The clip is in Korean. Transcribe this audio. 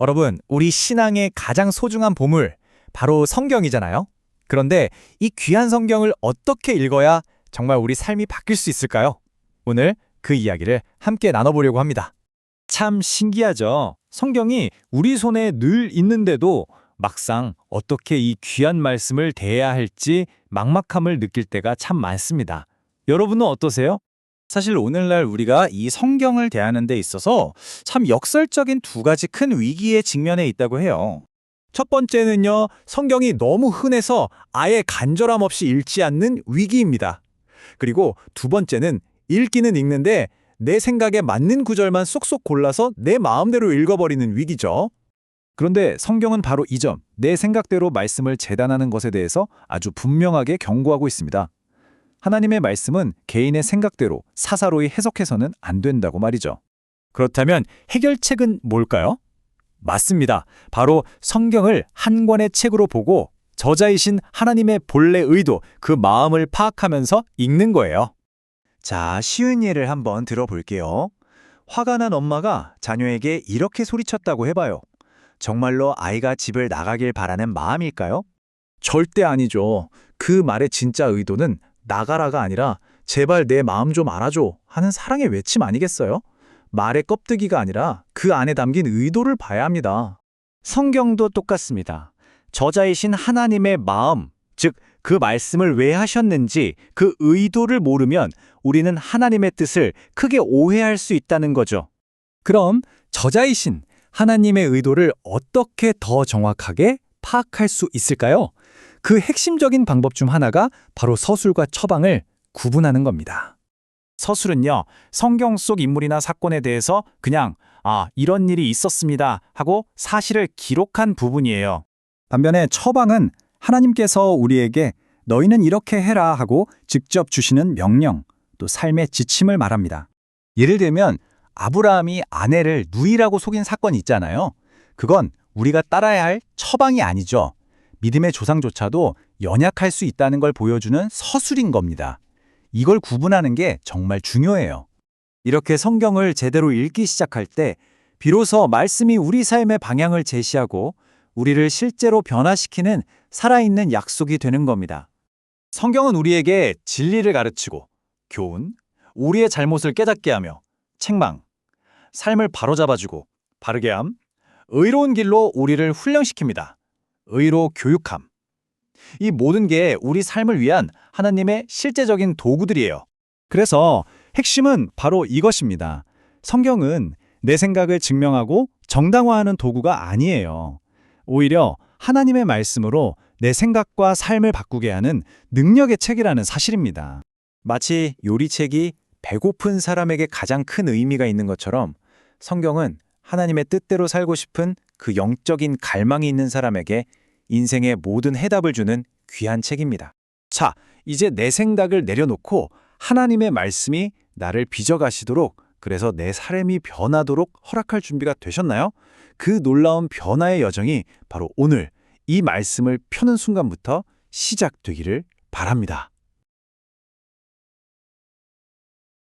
여러분, 우리 신앙의 가장 소중한 보물, 바로 성경이잖아요. 그런데 이 귀한 성경을 어떻게 읽어야 정말 우리 삶이 바뀔 수 있을까요? 오늘 그 이야기를 함께 나눠보려고 합니다. 참 신기하죠. 성경이 우리 손에 늘 있는데도 막상 어떻게 이 귀한 말씀을 대해야 할지 막막함을 느낄 때가 참 많습니다. 여러분은 어떠세요? 사실 오늘날 우리가 이 성경을 대하는 데 있어서 참 역설적인 두 가지 큰 위기에 직면해 있다고 해요. 첫 번째는요, 성경이 너무 흔해서 아예 간절함 없이 읽지 않는 위기입니다. 그리고 두 번째는 읽기는 읽는데 내 생각에 맞는 구절만 쏙쏙 골라서 내 마음대로 읽어버리는 위기죠. 그런데 성경은 바로 이 점, 내 생각대로 말씀을 재단하는 것에 대해서 아주 분명하게 경고하고 있습니다. 하나님의 말씀은 개인의 생각대로 사사로이 해석해서는 안 된다고 말이죠. 그렇다면 해결책은 뭘까요? 맞습니다. 바로 성경을 한 권의 책으로 보고 저자이신 하나님의 본래 의도, 그 마음을 파악하면서 읽는 거예요. 자, 쉬운 예를 한번 들어볼게요. 화가 난 엄마가 자녀에게 이렇게 소리쳤다고 해봐요. 정말로 아이가 집을 나가길 바라는 마음일까요? 절대 아니죠. 그 말의 진짜 의도는 나가라가 아니라 제발 내 마음 좀 알아줘 하는 사랑의 외침 아니겠어요? 말의 껍데기가 아니라 그 안에 담긴 의도를 봐야 합니다. 성경도 똑같습니다. 저자이신 하나님의 마음, 즉 그 말씀을 왜 하셨는지 그 의도를 모르면 우리는 하나님의 뜻을 크게 오해할 수 있다는 거죠. 그럼 저자이신 하나님의 의도를 어떻게 더 정확하게 파악할 수 있을까요? 그 핵심적인 방법 중 하나가 바로 서술과 처방을 구분하는 겁니다. 서술은요, 성경 속 인물이나 사건에 대해서 그냥 이런 일이 있었습니다 하고 사실을 기록한 부분이에요. 반면에 처방은 하나님께서 우리에게 너희는 이렇게 해라 하고 직접 주시는 명령, 또 삶의 지침을 말합니다. 예를 들면 아브라함이 아내를 누이라고 속인 사건이 있잖아요. 그건 우리가 따라야 할 처방이 아니죠. 믿음의 조상조차도 연약할 수 있다는 걸 보여주는 서술인 겁니다. 이걸 구분하는 게 정말 중요해요. 이렇게 성경을 제대로 읽기 시작할 때 비로소 말씀이 우리 삶의 방향을 제시하고 우리를 실제로 변화시키는 살아있는 약속이 되는 겁니다. 성경은 우리에게 진리를 가르치고 교훈, 우리의 잘못을 깨닫게 하며 책망, 삶을 바로잡아주고 바르게 함, 의로운 길로 우리를 훈련시킵니다. 의로 교육함. 이 모든 게 우리 삶을 위한 하나님의 실제적인 도구들이에요. 그래서 핵심은 바로 이것입니다. 성경은 내 생각을 증명하고 정당화하는 도구가 아니에요. 오히려 하나님의 말씀으로 내 생각과 삶을 바꾸게 하는 능력의 책이라는 사실입니다. 마치 요리책이 배고픈 사람에게 가장 큰 의미가 있는 것처럼 성경은 하나님의 뜻대로 살고 싶은 그 영적인 갈망이 있는 사람에게 인생의 모든 해답을 주는 귀한 책입니다. 자, 이제 내 생각을 내려놓고 하나님의 말씀이 나를 빚어가시도록, 그래서 내 삶이 변하도록 허락할 준비가 되셨나요? 그 놀라운 변화의 여정이 바로 오늘 이 말씀을 펴는 순간부터 시작되기를 바랍니다.